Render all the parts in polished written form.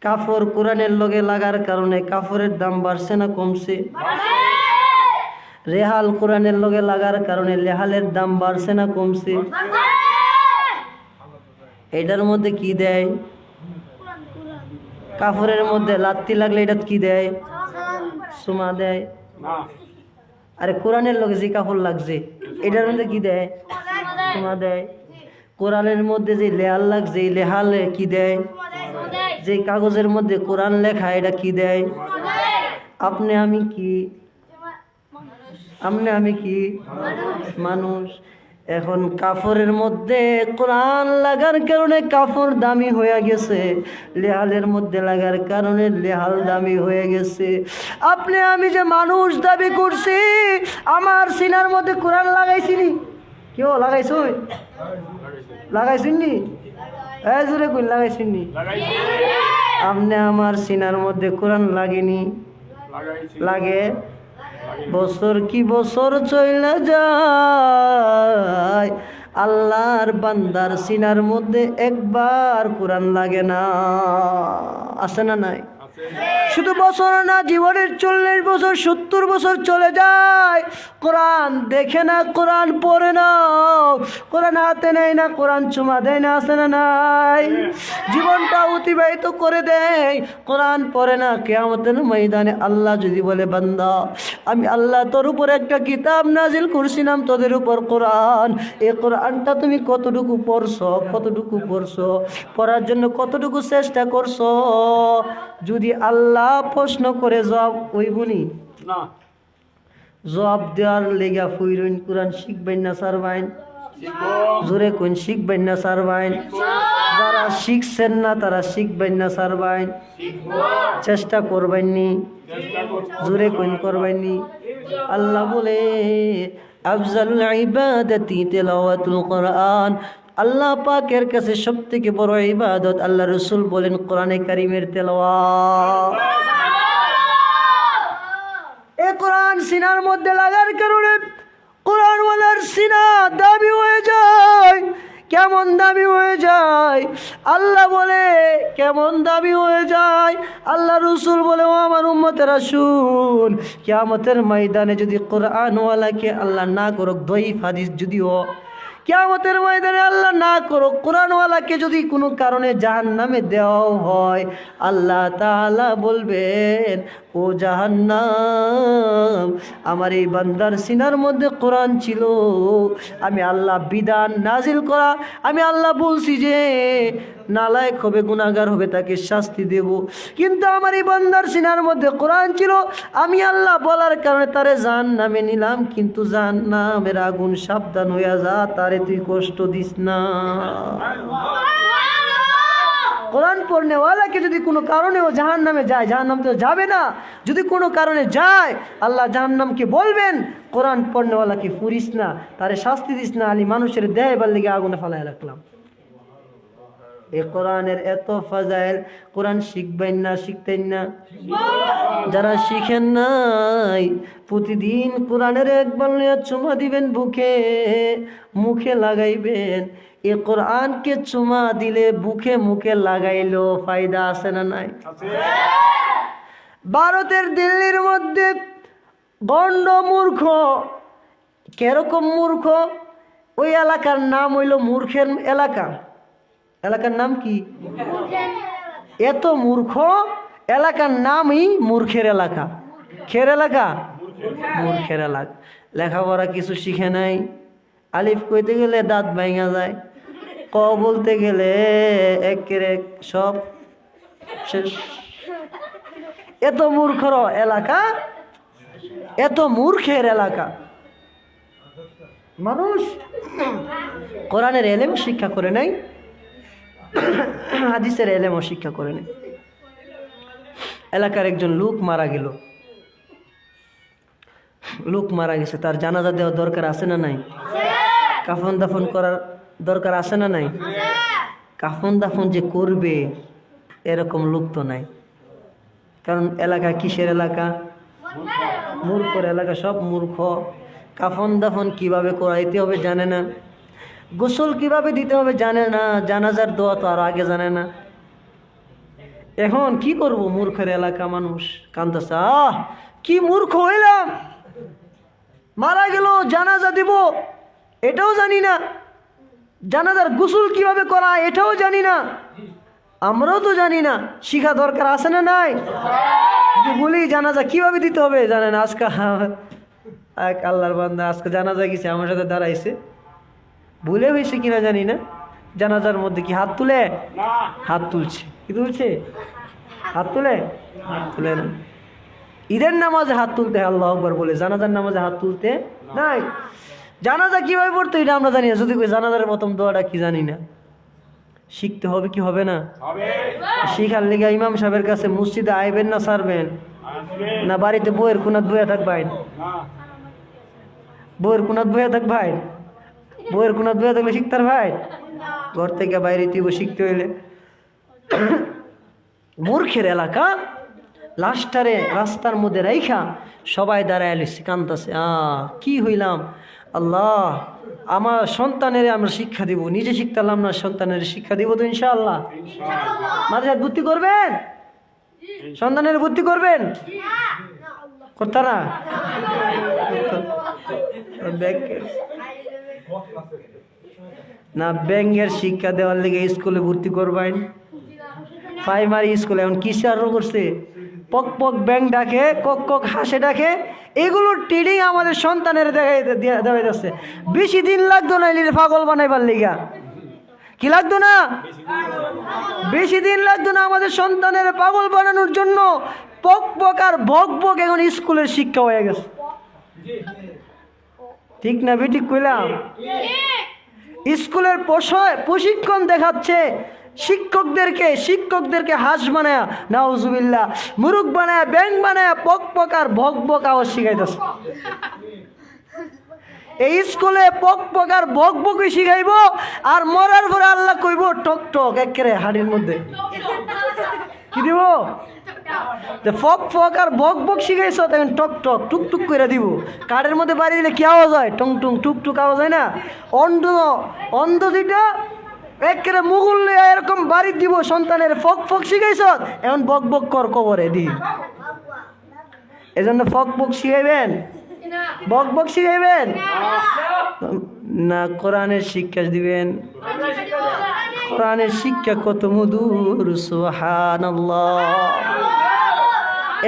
কাফর কোরআনের লগে লাগার কারণে কাফরের দাম বাড়ছে না কমছে? রেহাল কোরআনের লগে লাগার কারণে রেহালের দাম বাড়ছে না কমছে? এটার মধ্যে কি দেয়? কাফরের মধ্যে লাত্তি লাগলে এটা কি দেয়? সুমা দেয়। আরে কোরআনের লগে যে কাপড় লাগছে এটার মধ্যে কি দেয়? সুমা দেয়। কোরআনের মধ্যে যে লেহাল লাগছে এই লেহালে কি দেয়? যে কাগজের মধ্যে কোরআন লেখা এটা কি দেয়? আপনি আমি কি? আমি কি? মানুষ। এখন কাফরের মধ্যে কোরআন লাগার কারণে কাফর দামি হয়ে গেছে, লেহালের মধ্যে লাগার কারণে লেহাল দামি হয়ে গেছে। আপনি আমি যে মানুষ দাবি করছি, আমার সিনার মধ্যে কোরআন লাগাইছিনি? কেউ লাগাইছ? লাগাইছিনি? জোরে কই লাগাইছিনি? আপনি আমার সিনার মধ্যে কোরআন লাগেনি? লাগে। বছর কি বছর চলে যায়, আল্লাহর বান্দার সিনার মধ্যে একবার কোরআন লাগে না। আছে না নাই? শুধু বছর না, জীবনের 40 বছর 70 বছর চলে যায়, কোরআন দেখে না, কোরআন পড়ে না, কোরআন হাতে নেয় না, কোরআন চুমা দেয় না। আছে না নাই? জীবনটা অতিবাহিত করে দেয়, কোরআন পড়ে না। কিয়ামতের ময়দানে আল্লাহ যদি বলে, বান্দা আমি আল্লাহ তোর উপর একটা কিতাব নাজিল করছিলাম, তোদের উপর কোরআন, এই কোরআনটা তুমি কতটুকু পড়ছো, পড়ার জন্য কতটুকু চেষ্টা করছো? যদি আল্লাহ প্রশ্ন করে জবাব ওইবনি না, জবাব দেওয়ার লেগা ফুইরইন কোরআন শিখবেন না সারবাইন? জোরে কোন শিখবেন না সারবাইন? যারা শিখছেন না তারা শিখবেন না সারবাইন? চেষ্টা করবেননি? জোরে কোন করবেননি? আল্লাহ বলে আফজালুল ইবাদাতি তিলাওয়াতুল কোরআন। আল্লাহ পাকের কাছে সবথেকে বড় ইবাদত, আল্লাহ রাসূল বলেন, কোরআনে কারীমের তেলাওয়াত। এই কোরআন সিনার মধ্যে লাগার কারণে কোরআনওয়ালার সিনা দামি হয়ে যায়। কেমন দামি হয়ে যায়? আল্লাহ বলে কেমন দামি হয়ে যায়? আল্লাহ রাসূল বলে, ও আমার উম্মতেরা শুন, কিয়ামতের ময়দানে যদি কোরআনওয়ালাকে আল্লাহ না করুক, দঈফ হাদিস যদিও, কিয়ামতের ময়দানে আল্লাহ না করুক, কোরআনওয়ালাকে যদি কোনো কারণে জাহান্নামে দেওয়া হয়, আল্লাহ তাআলা বলবেন, ও জাহান্নাম, আমার এই বান্দার সিনার মধ্যে কোরআন ছিল, আমি আল্লাহ বিধান নাজিল করা, আমি আল্লাহ বলছি যে নালায়েক হবে, গুনাহগার হবে, তাকে শাস্তি দেব, কিন্তু আমার এই বান্দার সিনার মধ্যে কোরআন ছিল, আমি আল্লাহ বলার কারণে তারে জাহান্নামে নিলাম, কিন্তু জাহান্নামের আগুন সাবধান হইয়া যা, তারে তুই কষ্ট দিস না। কোরআন পড়নেওয়ালাকে যদি কোনো কারণেও জাহান্নামে যায়, জাহান্নাম তো যাবে না, যদি কোনো কারণে যায়, আল্লাহ জাহান্নামকে বলবেন, কোরআন পড়নেওয়ালাকে ফুরিস না, তারে শাস্তি দিস না, আলী মানুষের দেয় বার লেগে আগুনে ফালায় রাখলাম। এই কোরআনের এত ফাজাইল, কোরআন শিখবেন না, শিখতেন না? যারা শিখেন নাই, প্রতিদিন কোরআনের একবার চুমা দিবেন, বুকে মুখে লাগাইবেন। এ কোরআনকে চুমা দিলে বুকে মুখে লাগাইলেও ফায়দা আছে না নাই? ভারতের দিল্লির মধ্যে গণ্ড মূর্খ, কেরকম মূর্খ, ওই এলাকার নাম হইল মূর্খের এলাকা। এলাকার নাম কি? এত মূর্খ, এলাকার নামই মূর্খের এলাকা। খের এলাকা? মূর্খের এলাকা। লেখাপড়া কিছু শিখে নাই, আলিফ কইতে গেলে দাঁত ভাঙা যায়, ক বলতে গেলে একের এক সব শেষ। এত মূর্খর এলাকা, এত মূর্খের এলাকা। মানুষ কোরআনের এলেম শিক্ষা করে নাই, হাদিসের এলেমও শিক্ষা করে নাই। এলাকার একজন লোক মারা গেল, লোক মারা গেছে, তার জানাজা দেওয়ার দরকার আছে না নাই? কাফন দাফন করার দরকার আছে না নাই? কাফন দাফন যে করবে এরকম লোক তো নাই, কারণ এলাকা কিসের এলাকা? মূর্খর এলাকা, সব মূর্খ। কাফন দাফন কিভাবে করাইতে হবে জানে না, গোসল কিভাবে দিতে হবে জানে না, জানাজার দোয়া তো আর আগে জানে না। এখন কি করব, মূর্খের এলাকা মানুষ কান্দাছে, কি মূর্খ হইলাম, মারা গেল জানাজা দিব এটাও জানি না, জানাজার গোসল কিভাবে করা এটাও জানি না, আমরাও তো জানি না, শিখা দরকার আছে না নাই? বলি জানাজা কিভাবে দিতে হবে জানেন, আজকে এক আল্লাহর বান্দা আজকে জানাজা গেছে, আমার সাথে দাঁড়াইছে, ভুলে হয়েছে কিনা জানি না, জানাজার মধ্যে কি হাত তুলে, হাত তুলছে, কি তুলছে, হাত তুলে, হাত তুলে না। ঈদের নামাজে হাত তুলতে আল্লাহু আকবার বলে, জানাজার নামাজে হাত তুলতে নাই। জানাজা কিভাবে পড়তো এটা আমরা জানি না, যদি জানাজার প্রথম দোয়াটা কি জানি না, শিখতে হবে কি হবে না? শিখার লেগে ইমাম সাহেবের কাছে মসজিদে আইবেন না ছাড়বেন, না বাড়িতে বইয়ের কোনাত বইয়া থাকবেন, বইয়ের কোনাত বইয়া থাকবেন, বইয়ের কোনাত বইয়া থাকলে শিখতার ভাই, ঘর থেকে বাইরে তুই শিখতে হইলে। মূর্খের এলাকা, লাস্টারে রাস্তার মধ্যে রাইখা সবাই দাঁড়ায় কান্দাছে, কি হইলাম আল্লাহ, আমার সন্তানের আমরা শিক্ষা দিব, নিজে শিখতাম না, সন্তানের শিক্ষা দিব তো ইনশাআল্লাহ। মাদ্রাসায় ভর্তি করবেন, সন্তানের ভর্তি করবেন, করতা না? না ব্যাংকের শিক্ষা দেওয়ার লেগে স্কুলে ভর্তি করবেন, প্রাইমারি স্কুলে এখন কি আরো করছে, পক পক ব্যাংক ডাকে, কক কক হাসে ডাকে, এগুলোর ট্রেনিং আমাদের সন্তানের দেওয়া যাচ্ছে। বেশি দিন লাগতো না এলিরে পাগল বানাইবার লিগা, কি লাগতো না, বেশি দিন লাগতো না আমাদের সন্তানের পাগল বানানোর জন্য। পক পক আর ভক ভক এখন স্কুলের শিক্ষা হয়ে গেছে, ঠিক না বেঠিক কইলাম? স্কুলের প্রশিক্ষণ দেখাচ্ছে শিক্ষকদেরকে হাঁস বানায়, নাউজুবিল্লাহ, মুরুখ বানায়, ব্যাং বানায়, পক পক আর ভক ভক আওয়াজ শিখাইতেছে। এই স্কুলে পক পক আর ভক ভকই শিখাইব, আর মরার পরে আল্লাহ কইব টক টক একেবারে হাড়ির মধ্যে কি দিব, ফক ফক আর বক বক শিখাইছ, তখন টক টক টুক টুক করে দিব। কাঠের মধ্যে বাড়ি দিলে কি আওয়াজ হয়, টং টং টুক টুক আওয়াজ হয় না? অন্ধ যেটা একেবারে মুগুল এরকম বাড়ি দিব, সন্তানের ফক ফক শিখাইছ, এখন বক বক কর কবরে দি। এজন্য ফক বক শিখাইবেন, বক বক শিখাইবেন না, কোরআনের শিক্ষা দিবেন। কোরআনের শিক্ষা কত মধুর, সুবহানাল্লাহ।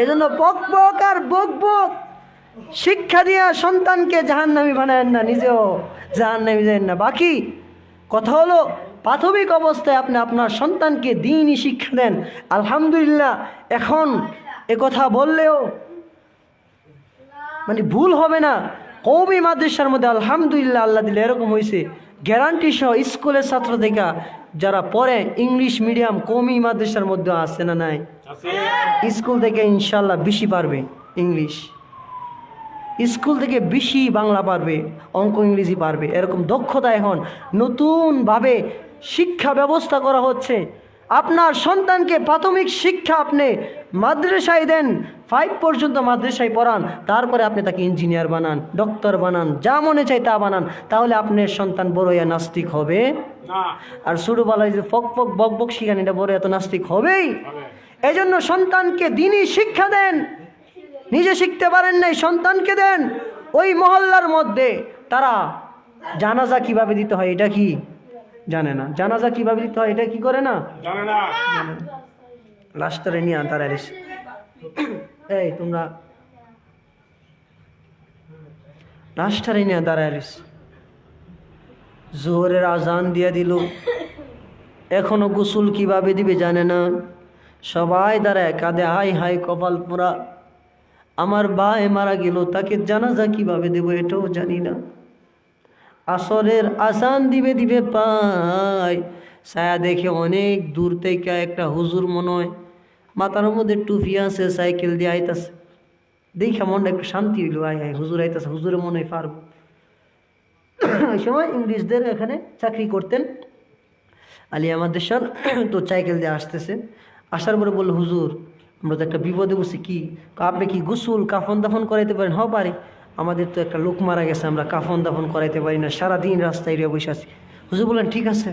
এজন্য বক বক আর বক বক শিক্ষা দিয়া সন্তানকে জাহান্নামী বানায়েন না, নিজেও জাহান্নামী যান না। বাকি কথা হলো প্রাথমিক অবস্থায় আপনি আপনার সন্তানকে দ্বীনি শিক্ষা দেন। আলহামদুলিল্লাহ, এখন এ কথা বললেও মানে ভুল হবে না। কওমি মাদ্রাসার মধ্যে আলহামদুলিল্লাহ আল্লাহ দিলে এরকম হয়েছে, গ্যারান্টি সহ স্কুলের ছাত্র থেকে যারা পড়ে ইংলিশ মিডিয়াম কওমি মাদ্রাসার মধ্যে আছে না নাই? স্কুল থেকে ইনশাল্লাহ বেশি পারবে ইংলিশ, স্কুল থেকে বেশি বাংলা পারবে, অঙ্ক ইংরেজি পারবে, এরকম দক্ষতা এখন নতুনভাবে শিক্ষা ব্যবস্থা করা হচ্ছে। আপনার সন্তানকে প্রাথমিক শিক্ষা আপনি মাদ্রাসায় দেন, 5 পর্যন্ত মাদ্রাসায় পড়ান, তারপরে আপনি তাকে ইঞ্জিনিয়ার বানান, ডক্টর বানান, যা মনে চাই তা বানান, তাহলে আপনার সন্তান বড় হইয়া নাস্তিক হবে না। আর ছোটবেলায় যে ফক ফক বক বক শিখান, এটা বড় এত নাস্তিক হবেই। এই জন্য সন্তানকে দ্বীনি শিক্ষা দেন। নিজে শিখতে পারেন নাই, সন্তানকে দেন। ওই মহল্লার মধ্যে তারা জানাজা কিভাবে দিতে হয় এটা কি জানে না, জানাজা কিভাবে দিতে হয় এটা কি করে না, জানে না। লাস্টারে নিয়ে তারা এই তোমরা লাস্টারে নিয়ে দাঁড়াইলিস, জোহরের আজান দিয়ে দিল, এখনো গোসল কিভাবে দিবে জানে না। সবাই দাঁড়ায় কাঁদে, হাই হাই কপাল পোড়া, আমার ভাই মারা গেল, তাকে জানাজা কিভাবে দেব এটাও জানি না। আসরের আজান দিবে দিবে পাই ছায়া দেখে অনেক দূর থেকে একটা হুজুর মনে হয়, মাথার মধ্যে টুপি আছে, সাইকেল দিয়ে আইতাছে, দেখা মনটা একটু শান্তি হইল, আয় আয় হুজুর আইতাছে, হুজুরে মনে হয় পারবো। ওই সময় ইংরেজদের এখানে চাকরি করতেন আলিয়া মাদ্রাসার, তো সাইকেল দিয়ে আসতেছে, আসার পরে বললো, হুজুর আমরা তো একটা বিপদে বসে, কি আপনি কি গোসল কাফন দাফন করাইতে পারেন? হ্যাঁ পারি, আমাদের তো একটা লোক মারা গেছে, আমরা কাফন দাফন করাইতে পারি না, সারাদিন রাস্তায় বসে আছি। হুজুর বললেন ঠিক আছে,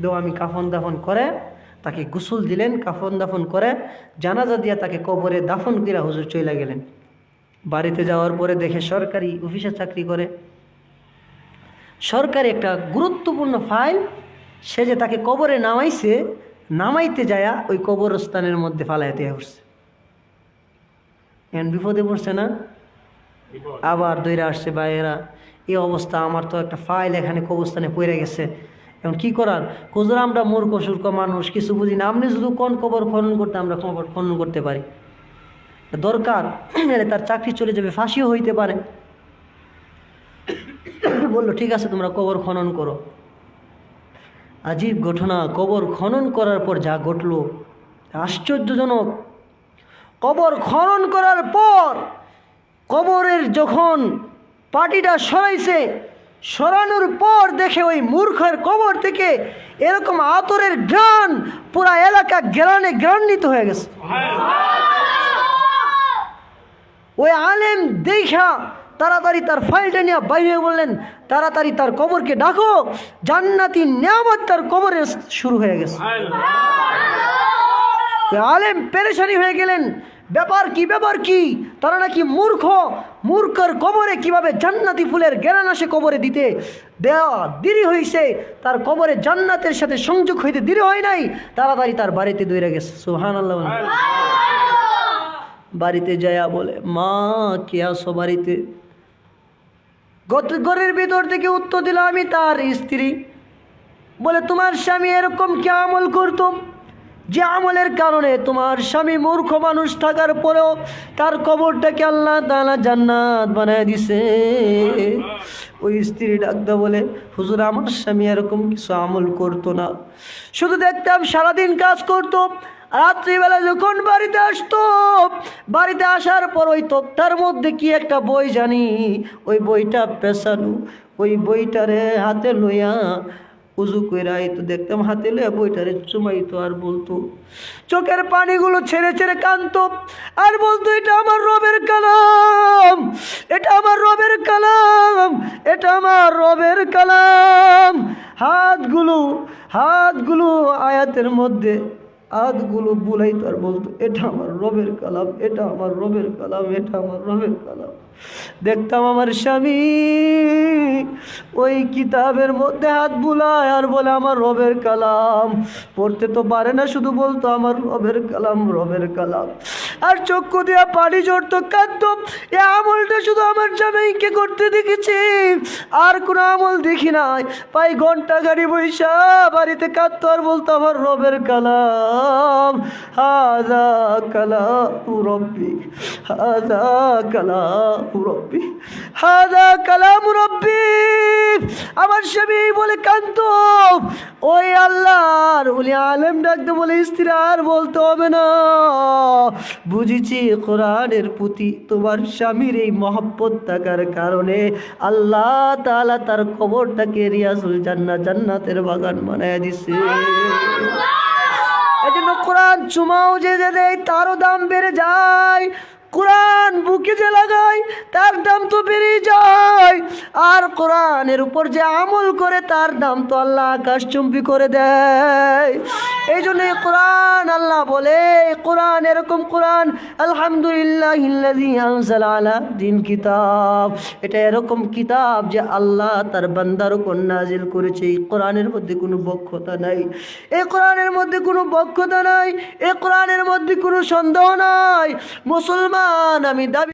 দো আমি কাফন দাফন করে তাকে গোসল দিলেন, কাফন দাফন করে জানাজা দিয়া তাকে কবরে দাফন দিয়া হুজুর চলে গেলেন। বাড়িতে যাওয়ার পরে দেখে সরকারি অফিসে চাকরি করে, সরকারি একটা গুরুত্বপূর্ণ ফাইল সে যে তাকে কবরে নামাইছে, নামাইতে যায়া ওই কবরস্থানের মধ্যে ফালাইতে উঠছে। এখন বিপদে পড়ছে না, আবার দৈরা আসছে ভাইয়েরা, এই অবস্থা, আমার তো একটা ফাইল এখানে কবরস্থানে পড়ে গেছে, এখন কি করার? হুজুর আমরা মূর্খ সূর্খ মানুষ, কিছু বুঝি না, আপনি শুধু কোন কবর খনন করতে, আমরা কবর খনন করতে পারি, দরকার নাহলে তার চাকরি চলে যাবে, ফাঁসিও হইতে পারে। বললো ঠিক আছে তোমরা কবর খনন করো। আজীব ঘটনা, কবর খনন করার পর যা ঘটলো আশ্চর্যজনক। কবর খনন করার পর কবরের যখন পাটিটা সরাইছে, সরানোর পর দেখে ওই মূর্খের কবর থেকে এরকম আতরের ঘ্রাণ, পুরা এলাকা ঘ্রাণে ঘ্রাণিত হয়ে গেছে। ওই আলেম দেখা তাড়াতাড়ি তার ফাইলটা নিয়ে বাইরে বললেন, তাড়াতাড়ি তার কবরকে ডাকো, জান্নাতি নিয়ামত তার কবরে শুরু হয়ে গেছে। আলেম পেরেশানি হয়ে গেলেন, ব্যাপার কি, ব্যাপার কি? তারা নাকি মূর্খ, মূর্খের কবরে কিভাবে জান্নাতি ফুলের ঘ্রাণ আসে কবরে দিতে দেওয়া দেরি হয়েছে, তার কবরে জান্নাতের সাথে সংযোগ হইতে দেরি হয় নাই, তাড়াতাড়ি তার বাড়িতে দৌড়ে গেছে। সুবহানাল্লাহ। বাড়িতে যায়া বলে, মা কে আসো বাড়িতে? ঘরের ভিতর থেকে উত্তর দিল, আমি তার স্ত্রী। বলে তোমার স্বামী এরকম কি আমল করতো যে আমলের কারণে তোমার স্বামী মূর্খ মানুষ থাকার পরেও তার কবরটাকে আল্লাহ তাআলা জান্নাত বানায় দিছে? ওই স্ত্রী ডাকতে বলে, হুজুর আমার স্বামী এরকম কিছু আমল করতো না, শুধু দেখতাম সারাদিন কাজ করতো, রাত্রিবেলা যখন বাড়িতে আসতো, বাড়িতে আসার পর ওই তক্তার মধ্যে কি একটা বই জানি, ওই বইটা পেছানো, ওই বইটারে হাতে লইয়া উজু কইরা তো দেখতাম হাতে লইয়া বইটারে চুমাইতো আর বলতো, চোখের পানিগুলো ছেড়ে ছেড়ে কাঁদতো আর বলতো, এটা আমার রবের কালাম, এটা আমার রবের কালাম, এটা আমার রবের কালাম। হাতগুলো আয়াতের মধ্যে হাতগুলো বুলাইতো আর বলতো, এটা আমার রবের কালাম, এটা আমার রবের কালাম, এটা আমার রবের কালাম। দেখতাম আমার স্বামী ওই কিতাবের মধ্যে হাত বুলায় আর বলে আমার রবের কালাম, পড়তে তো পারে না, শুধু বলতো আমার রবের কালাম, রবের কালাম, আর চক্ষু দিয়া পানি ঝরতো, কাঁদতো। এ আমলটা শুধু আমার জামাইকে করতে দেখেছি, আর কোনো আমল দেখি নাই। পাই ঘন্টা গাড়ি বৈশা বাড়িতে কাঁদতো আর বলতো, আমার রবের কালাম, হাযা কালামু রব্বি, হাযা কালামু রব্বি, হাযা কালামু রব্বি। আমার স্বামী বলে কাঁদতো। ওই আল্লাহর ওলি আলেম ডাকতে বলে, স্ত্রী আর বলতে হবে না, বুঝেছি কোরআনের প্রতি তোমার স্বামীর এই মহব্বত থাকার কারণে আল্লাহ তাআলা তার কবরটাকে রিয়াজুল জান্নাত, জান্নাতের বাগান বানায় দিছে। এই জন্য কোরআন চুমাও যে দেয় তারও দাম বেড়ে যায়, কোরআন বুকে যে লাগায় তার দাম তো বেড়ে যায়, আর কোরআনের উপর যে আমল করে তার দাম তো আল্লাহ আকাশচুম্বী করে দেয়। এই জন্য কোরআন আল্লাহ বলে, কোরআন এরকম কোরআন, আলহামদুলিল্লাহিল্লাযী আনজালা আলা দিন কিতাব, এটা এরকম কিতাব যে আল্লাহ তার বান্দার উপর নাজিল করেছে। এই কোরআনের মধ্যে কোনো বক্রতা নাই, এই কোরআনের মধ্যে কোনো বক্রতা নাই, এই কোরআনের মধ্যে কোনো সন্দেহ নাই। মুসলমান আমি দাবি